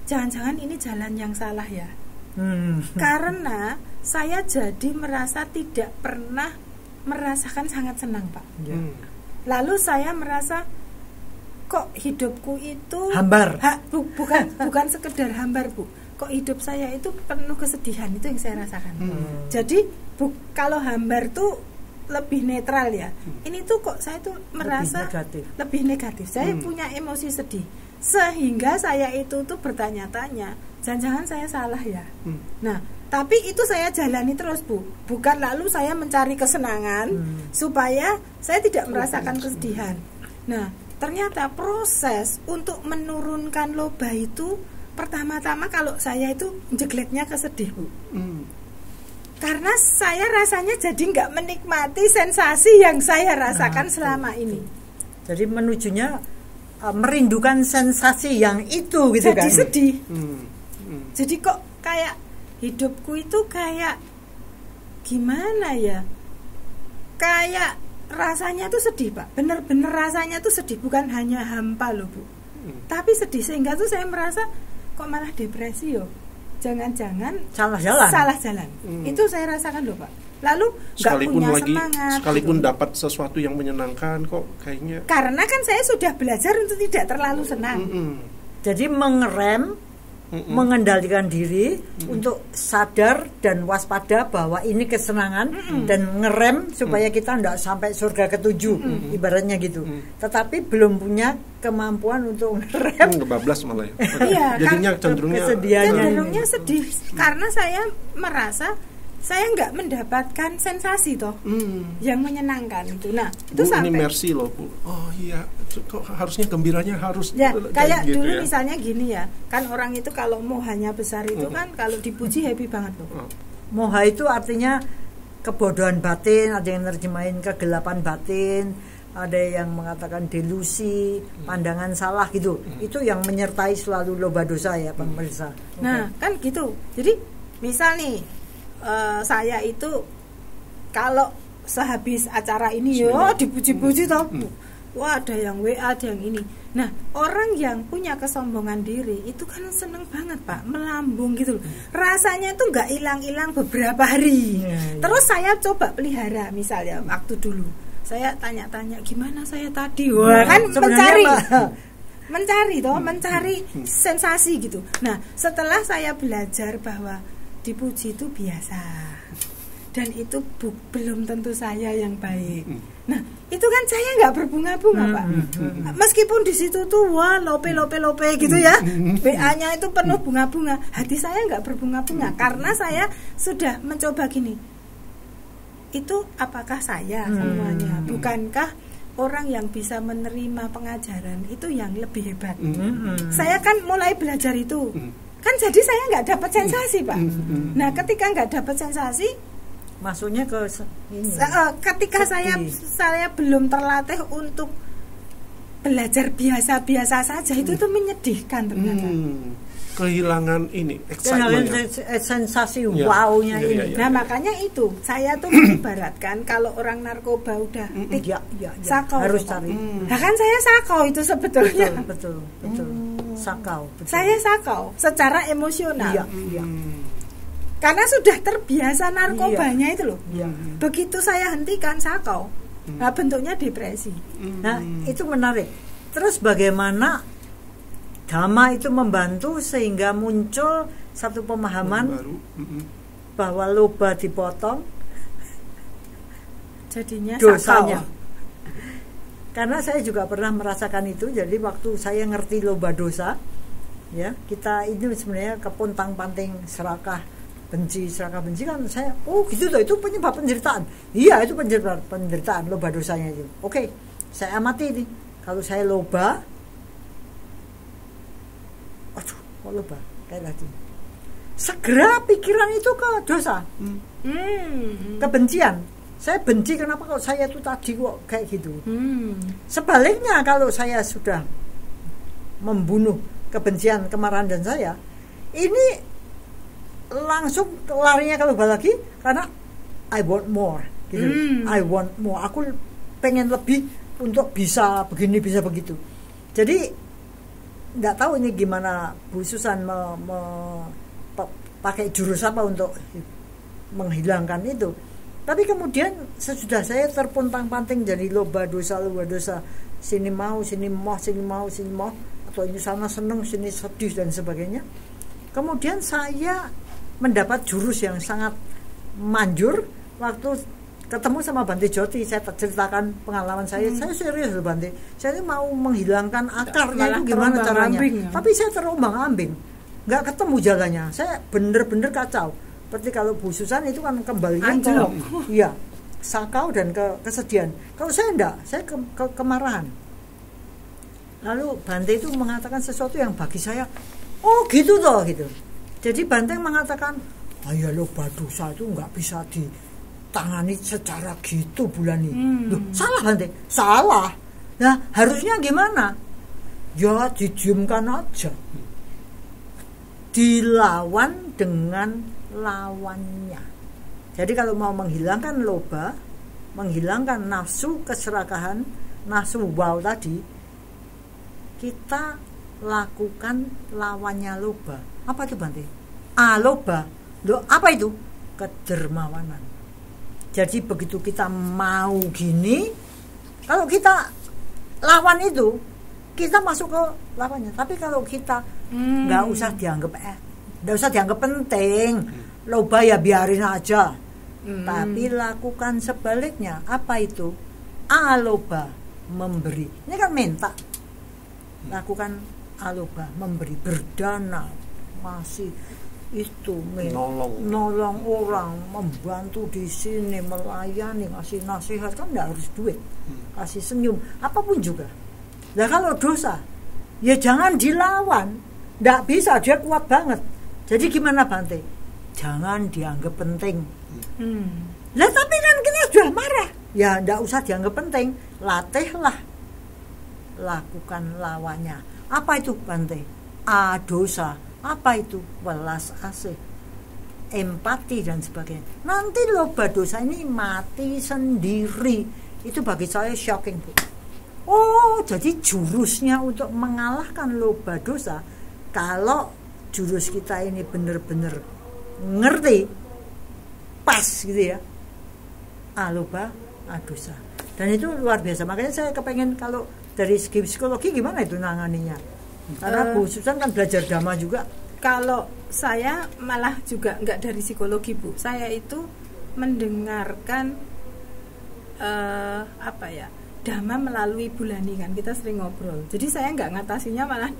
S3: jangan-jangan ini jalan yang salah ya. Karena saya jadi merasa tidak pernah merasakan sangat senang, Pak. Lalu saya merasa kok hidupku itu
S1: hambar.
S3: Bukan sekedar hambar, Bu. Kok hidup saya itu penuh kesedihan, itu yang saya rasakan. Jadi kalau hambar tuh lebih netral ya. Ini tuh kok saya tuh merasa lebih negatif. Saya punya emosi sedih, sehingga saya itu tuh bertanya-tanya, jangan-jangan saya salah ya. Nah, tapi itu saya jalani terus, Bu. Bukan lalu saya mencari kesenangan supaya saya tidak merasakan kesedihan. Nah, ternyata proses untuk menurunkan loba itu pertama-tama kalau saya itu jeleknya kesedih, Bu. Karena saya rasanya jadi nggak menikmati sensasi yang saya rasakan selama ini.
S1: Jadi menujunya merindukan sensasi yang itu gitu
S3: jadi
S1: kan.
S3: Sedih. Jadi kok kayak hidupku itu kayak gimana ya? Kayak rasanya tuh sedih, Pak. Bener-bener rasanya tuh sedih, bukan hanya hampa loh, Bu. Tapi sedih, sehingga tuh saya merasa kok malah depresi yo. Jangan-jangan salah jalan. Itu saya rasakan loh, Pak. Lalu nggak punya semangat.
S2: Sekalipun gitu, dapat sesuatu yang menyenangkan kok kayaknya.
S3: Karena kan saya sudah belajar untuk tidak terlalu senang.
S1: Jadi mengerem, mengendalikan diri untuk sadar dan waspada bahwa ini kesenangan dan ngerem supaya kita tidak sampai surga ketujuh, ibaratnya gitu. Tetapi belum punya kemampuan untuk ngerem.
S2: Kebablas malah ya.
S3: Iya,
S2: jadinya
S3: cenderungnya sedih karena saya merasa saya nggak mendapatkan sensasi toh yang menyenangkan itu. Nah, itu sampai
S2: ini mercy loh, Bu. Oh iya, kok harusnya gembiranya harus
S3: ya, kayak
S2: gitu
S3: dulu
S2: ya.
S3: Misalnya gini ya, kan orang itu kalau mohanya besar itu kan kalau dipuji happy banget loh.
S1: Moha itu artinya kebodohan batin, ada yang nerjemahin kegelapan batin, ada yang mengatakan delusi, pandangan salah gitu. Itu yang menyertai selalu loba dosa ya, pemirsa.
S3: Nah, kan gitu. Jadi misal nih saya itu kalau sehabis acara ini dipuji-puji toh, wah ada yang WA, ada yang ini. Nah, orang yang punya kesombongan diri itu kan seneng banget, Pak, melambung gitu loh. Rasanya tuh nggak hilang-hilang beberapa hari. Terus saya coba pelihara, misalnya waktu dulu saya tanya-tanya gimana saya tadi, wah kan mencari sensasi gitu. Nah, setelah saya belajar bahwa dipuji itu biasa dan itu belum tentu saya yang baik. Nah, itu kan saya nggak berbunga-bunga, Pak. Meskipun di situ tuh wah lope gitu ya, WA-nya itu penuh bunga-bunga, hati saya nggak berbunga-bunga karena saya sudah mencoba gini. Itu apakah saya semuanya? Bukankah orang yang bisa menerima pengajaran itu yang lebih hebat? Saya kan mulai belajar itu. Kan jadi saya nggak dapat sensasi, Pak. Nah, ketika nggak dapat sensasi,
S1: masuknya ke ini.
S3: Ketika saya belum terlatih untuk belajar biasa-biasa saja, itu tuh menyedihkan ternyata.
S2: Kehilangan ini
S1: sensasi wow-nya ini.
S3: Nah, makanya itu saya tuh mengibaratkan kalau orang narkoba udah sakau
S1: harus cari.
S3: Nah, kan saya sakau itu sebetulnya.
S1: Betul. Sakau. Betul.
S3: Saya sakau secara emosional.
S1: Iya.
S3: Karena sudah terbiasa narkobanya itu loh. Begitu saya hentikan sakau, nah bentuknya depresi.
S1: Nah, itu menarik. Terus bagaimana Dhamma itu membantu sehingga muncul satu pemahaman bahwa loba dipotong,
S3: jadinya
S1: dosanya. Karena saya juga pernah merasakan itu. Jadi waktu saya ngerti loba dosa, ya kita ini sebenarnya kepuntang-panting serakah benci, serakah benci kan saya, oh gitu tuh, itu penyebab penderitaan. Iya, itu penderitaan loba dosanya itu. Oke, saya amati ini. Kalau saya loba, aduh, kok loba kayak tadi. Segera pikiran itu ke dosa, kebencian. Saya benci kenapa kalau saya itu tadi kok kayak gitu. Sebaliknya kalau saya sudah membunuh kebencian, kemarahan dan saya, ini langsung larinya kalau balik lagi karena I want more gitu. I want more. Aku pengen lebih untuk bisa begini, bisa begitu. Jadi nggak tahu ini gimana Bu Susan pakai jurus apa untuk menghilangkan itu. Tapi kemudian sesudah saya terpontang-panting jadi loba dosa, sini mau, atau ini sana seneng, sini sedih dan sebagainya. Kemudian saya mendapat jurus yang sangat manjur waktu ketemu sama Bante Jyoti. Saya ceritakan pengalaman saya. Saya serius loh Bante. Saya mau menghilangkan akarnya itu gimana caranya. Ya? Tapi saya terombang-ambing, nggak ketemu jalannya. Saya bener-bener kacau. Seperti kalau Bu Susan itu kan kembalinya ke iya, sakau dan kesedihan. Kalau saya enggak, saya kemarahan. Lalu Bante itu mengatakan sesuatu yang bagi saya, oh gitu toh gitu. Jadi Bante mengatakan, ya loba dosa itu enggak bisa ditangani secara gitu bulan ini. Loh, salah Bante, salah. Nah harusnya gimana? Ya didiamkan aja, dilawan dengan lawannya. Jadi kalau mau menghilangkan loba, menghilangkan nafsu keserakahan, nafsu wow tadi, kita lakukan lawannya loba. Apa itu Bante? Loba. Loh, apa itu? Kedermawanan. Jadi begitu kita mau gini, kalau kita lawan itu, kita masuk ke lawannya. Tapi kalau kita nggak usah dianggap penting, loba ya biarin aja. Tapi lakukan sebaliknya. Apa itu? Aloba, memberi. Ini kan minta. Lakukan aloba, memberi, berdana, masih itu nolong orang, membantu di sini, melayani, ngasih nasihat, kan enggak harus duit. Kasih senyum, apapun juga. Nah kalau dosa, ya jangan dilawan. Enggak bisa, dia kuat banget. Jadi gimana Bante? Jangan dianggap penting. Lah tapi kan kita sudah marah. Ya enggak usah dianggap penting. Latihlah. Lakukan lawannya. Apa itu Bante? Dosa. Apa itu? Welas asih, empati dan sebagainya. Nanti loba dosa ini mati sendiri. Itu bagi saya shocking Bu. Oh jadi jurusnya untuk mengalahkan loba dosa, kalau jurus kita ini benar-benar ngerti pas gitu ya, loba dosa. Dan itu luar biasa. Makanya saya kepengen kalau dari segi psikologi gimana itu nanganinya. Karena Bu Susan kan belajar dhamma juga.
S3: Kalau saya malah juga enggak dari psikologi Bu. Saya itu mendengarkan dhamma melalui Bulani kan. Kita sering ngobrol. Jadi saya enggak ngatasinya malah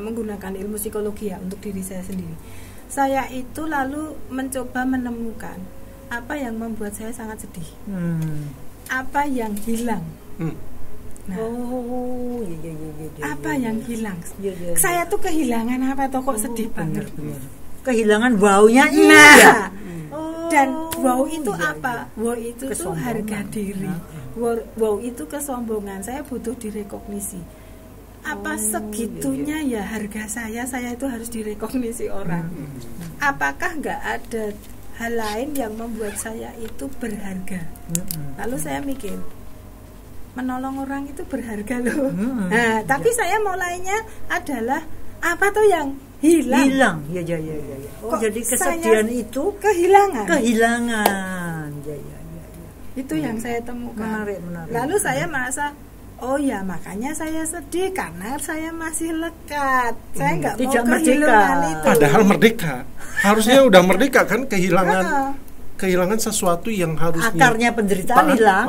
S3: menggunakan ilmu psikologi ya untuk diri saya sendiri. Saya itu lalu mencoba menemukan apa yang membuat saya sangat sedih. Apa yang hilang. Nah, apa yang hilang? Saya tuh kehilangan apa toh kok sedih banget.
S1: Kehilangan wow-nya
S3: iya. Dan wow itu apa? Wow itu tuh harga diri. Wow itu kesombongan. Saya butuh direkognisi. Apa segitunya ya harga saya itu harus direkognisi orang. Apakah enggak ada hal lain yang membuat saya itu berharga? Lalu saya mikir, menolong orang itu berharga loh. Nah, tapi saya mulainya adalah apa tuh yang hilang.
S1: Ya. Oh, jadi kesedihan itu kehilangan. Ya.
S3: Itu yang saya temukan.
S1: Menarik.
S3: Lalu saya merasa, oh ya makanya saya sedih karena saya masih lekat. Saya nggak mau kehilangan itu.
S2: Padahal merdeka. Harusnya udah merdeka kan, kehilangan sesuatu yang harusnya
S1: akarnya penderitaan hilang,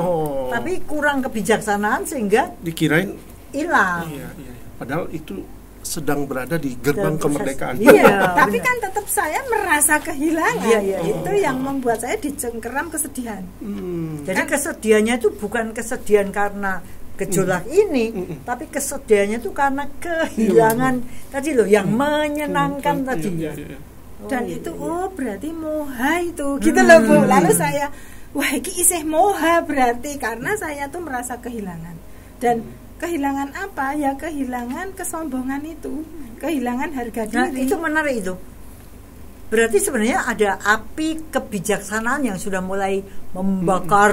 S1: tapi kurang kebijaksanaan sehingga
S2: dikirain
S1: hilang.
S2: Iya. Padahal itu sedang berada di gerbang kemerdekaan.
S3: Iya, tapi kan tetap saya merasa kehilangan. Itu yang membuat saya dicengkeram kesedihan.
S1: Jadi kesedihannya itu bukan kesedihan karena gejolak ini, tapi kesedihannya itu karena kehilangan tadi loh yang menyenangkan tadi.
S3: Dan itu berarti moha itu, gitu loh Bu. Lalu saya, wah ini isih moha berarti karena saya tuh merasa kehilangan. Dan kehilangan apa? Ya kehilangan kesombongan itu, kehilangan harga diri.
S1: Nah, itu menarik itu. Berarti sebenarnya ada api kebijaksanaan yang sudah mulai membakar.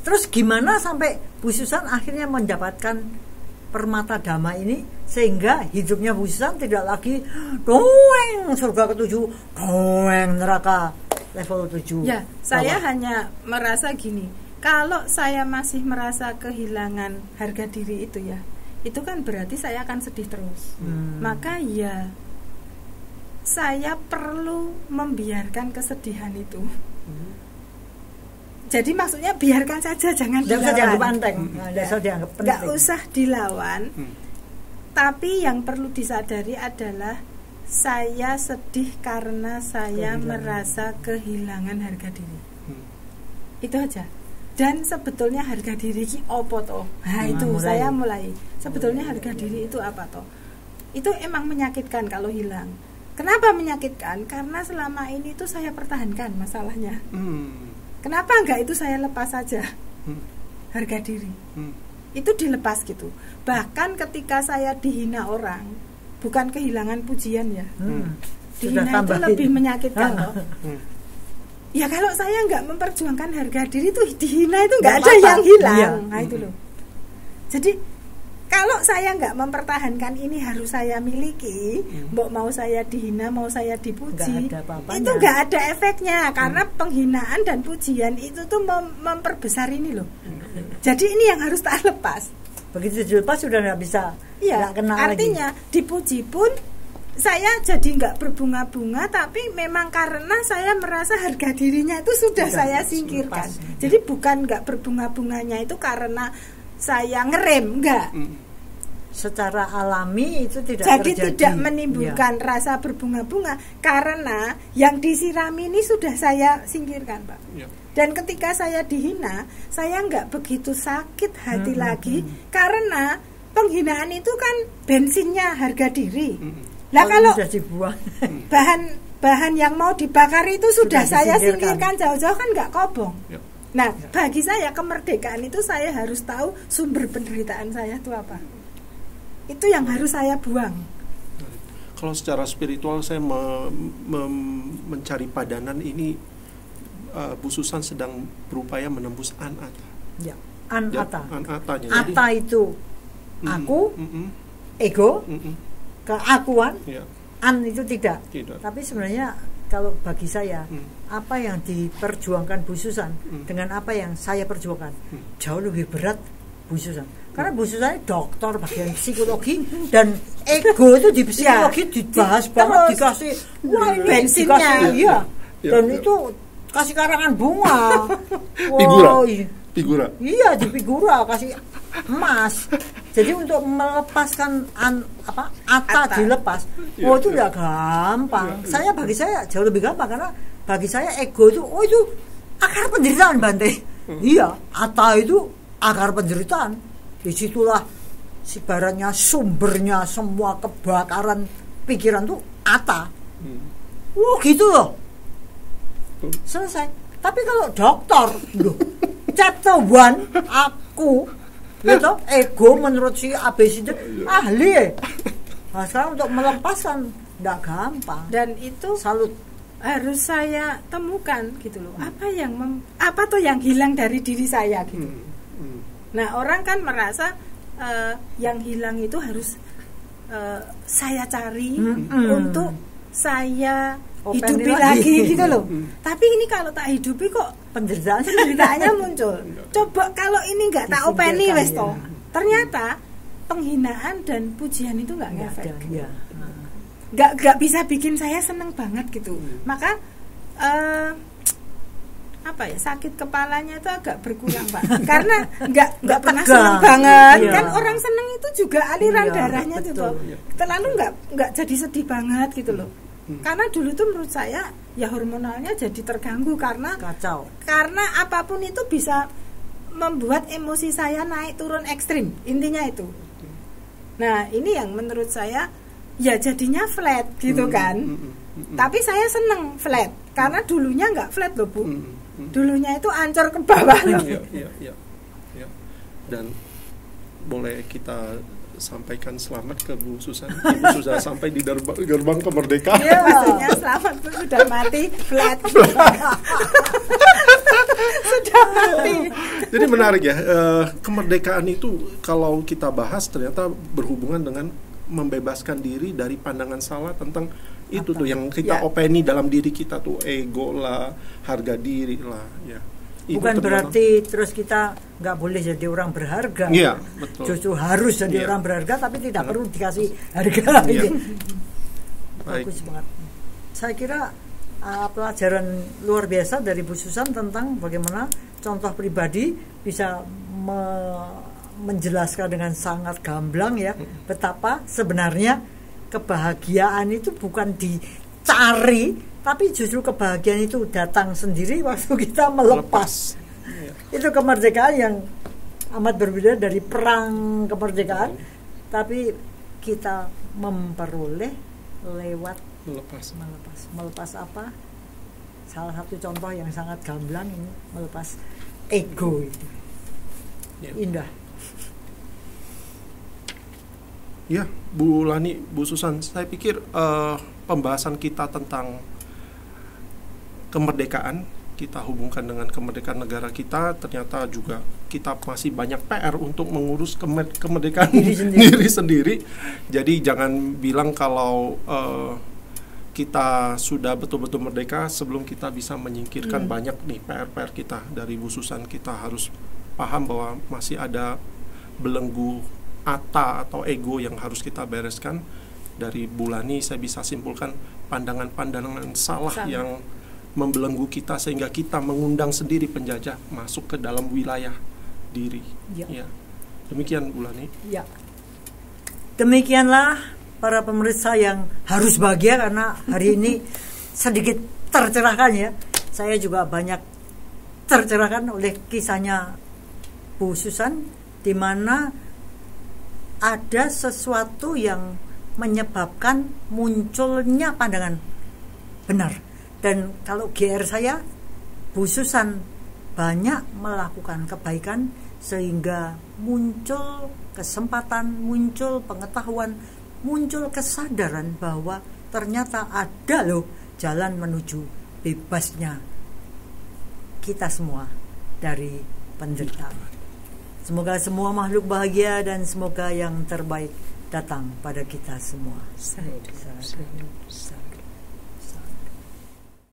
S1: Terus gimana sampai Bu Susan akhirnya mendapatkan permata dhamma ini sehingga hidupnya Bu Susan tidak lagi doeng surga ke-7, doeng neraka level 7.
S3: Ya, saya hanya merasa gini. Kalau saya masih merasa kehilangan harga diri itu ya, itu kan berarti saya akan sedih terus. Maka ya saya perlu membiarkan kesedihan itu. Jadi maksudnya biarkan saja, jangan dilawan. Nggak usah dilawan. Tapi yang perlu disadari adalah saya sedih karena saya merasa kehilangan harga diri. Itu aja. Dan sebetulnya harga diri ki opo toh? Nah itu saya mulai. Sebetulnya harga diri itu apa toh? Itu emang menyakitkan kalau hilang. Kenapa menyakitkan? Karena selama ini tuh saya pertahankan masalahnya. Kenapa enggak itu saya lepas saja? Harga diri. Itu dilepas gitu. Bahkan ketika saya dihina orang, bukan kehilangan pujian ya. Dihina itu lebih menyakitkan loh. Ya kalau saya nggak memperjuangkan harga diri itu dihina itu nggak ada yang hilang. Nah itu loh. Jadi kalau saya nggak mempertahankan ini harus saya miliki, mau saya dihina, mau saya dipuji, itu nggak ada efeknya karena penghinaan dan pujian itu tuh memperbesar ini loh. Jadi ini yang harus tak lepas.
S1: Begitu dilepas sudah nggak bisa.
S3: Iya. Artinya lagi. Dipuji pun saya jadi nggak berbunga-bunga, tapi memang karena saya merasa harga dirinya itu sudah saya singkirkan. Jadi bukan nggak berbunga-bunganya itu karena saya ngerem, enggak.
S1: Secara alami itu tidak
S3: jadi
S1: terjadi.
S3: Tidak menimbulkan rasa berbunga-bunga karena yang disirami ini sudah saya singkirkan, Pak. Dan ketika saya dihina, saya nggak begitu sakit hati lagi karena penghinaan itu kan bensinnya harga diri. Lah kalau bahan yang mau dibakar itu sudah saya singkirkan jauh-jauh kan nggak kobong. Nah, bagi saya kemerdekaan itu saya harus tahu sumber penderitaan saya itu apa. Itu yang harus saya buang.
S2: Kalau secara spiritual saya mencari padanan ini, Bu Susan sedang berupaya menembus anata.
S1: Ya, anata.
S2: Ata
S1: itu aku, ego, keakuan. An itu tidak. Tapi sebenarnya kalau bagi saya apa yang diperjuangkan Bu Susan dengan apa yang saya perjuangkan jauh lebih berat Bu Susan. Karena Bu Susan dokter bagian psikologi dan ego itu di psikologi dibahas banget, dikasih
S3: bensinnya.
S1: Iya. Dan itu kasih karangan bunga.
S2: Figura.
S1: Iya, di figura kasih emas. Jadi untuk melepaskan ata dilepas, itu udah gampang. Bagi saya jauh lebih gampang karena bagi saya ego itu itu akar penderitaan, Bante. Iya, ata itu akar penderitaan. Disitulah ibaratnya sumbernya semua kebakaran pikiran tuh ata. Gitu loh. Selesai. Tapi kalau dokter, chapter 1 aku gitu, ego menurut si ABC itu ahli. Nah, sekarang untuk melepaskan nggak gampang.
S3: Dan itu
S1: salut
S3: harus saya temukan gitu loh. Apa tuh yang hilang dari diri saya gitu. Nah, orang kan merasa yang hilang itu harus saya cari untuk saya hidupi lagi gitu loh. Tapi ini kalau tak hidupi kok penderitaannya muncul. Coba kalau ini nggak tak openi wes toh. Ternyata penghinaan dan pujian itu nggak ngefek. nggak bisa bikin saya seneng banget gitu. Maka apa ya, sakit kepalanya itu agak berkurang Pak. Karena nggak pernah
S1: tegang.
S3: seneng banget.
S1: Iya.
S3: Kan orang seneng itu juga aliran
S1: Iya,
S3: darahnya
S1: betul.
S3: gitu. Terlalu nggak jadi sedih banget gitu loh. Karena dulu tuh menurut saya ya hormonalnya jadi terganggu karena
S1: Kacau.
S3: karena apapun itu bisa membuat emosi saya naik turun ekstrim, intinya itu. Nah ini yang menurut saya ya jadinya flat gitu kan. Tapi saya seneng flat karena dulunya nggak flat loh Bu. Dulunya itu ancur ke bawah loh.
S2: Ya. Dan boleh kita sampaikan selamat ke Bu Susan. Ibu sudah sampai di gerbang kemerdekaan.
S3: Iya, maksudnya selamat Bu sudah mati flat. Sudah mati.
S2: Jadi menarik ya, kemerdekaan itu kalau kita bahas ternyata berhubungan dengan membebaskan diri dari pandangan salah tentang itu tuh yang kita openi dalam diri kita tuh, ego lah, harga diri lah, ya.
S1: Bukan berarti terus kita nggak boleh jadi orang berharga.
S2: Iya, betul.
S1: Justru harus jadi orang berharga, tapi tidak perlu dikasih harga.
S2: Iya.
S1: Bagus banget. Saya kira pelajaran luar biasa dari Bu Susan tentang bagaimana contoh pribadi bisa menjelaskan dengan sangat gamblang ya betapa sebenarnya kebahagiaan itu bukan dicari, tapi justru kebahagiaan itu datang sendiri waktu kita melepas. Itu kemerdekaan yang amat berbeda dari perang kemerdekaan, tapi kita memperoleh lewat melepas apa? Salah satu contoh yang sangat gamblang ini melepas ego itu. Indah.
S2: Ya, Bu Lani, Bu Susan, saya pikir pembahasan kita tentang kemerdekaan kita hubungkan dengan kemerdekaan negara kita, ternyata juga kita masih banyak PR untuk mengurus kemerdekaan diri sendiri. Jadi jangan bilang kalau kita sudah betul-betul merdeka sebelum kita bisa menyingkirkan banyak nih PR-PR kita. Dari Bu Susan kita harus paham bahwa masih ada belenggu atau ego yang harus kita bereskan. Dari Bu Lani saya bisa simpulkan pandangan-pandangan salah yang membelenggu kita sehingga kita mengundang sendiri penjajah masuk ke dalam wilayah diri. Ya. Demikian Bu Lani.
S1: Ya. Demikianlah para pemirsa yang harus bahagia karena hari ini sedikit tercerahkan ya. Saya juga banyak tercerahkan oleh kisahnya Bu Susan, di mana ada sesuatu yang menyebabkan munculnya pandangan benar. Dan kalau GR saya, Bu Susan banyak melakukan kebaikan sehingga muncul kesempatan, muncul pengetahuan, muncul kesadaran bahwa ternyata ada loh jalan menuju bebasnya kita semua dari penderitaan. Semoga semua makhluk bahagia dan semoga yang terbaik datang pada kita semua.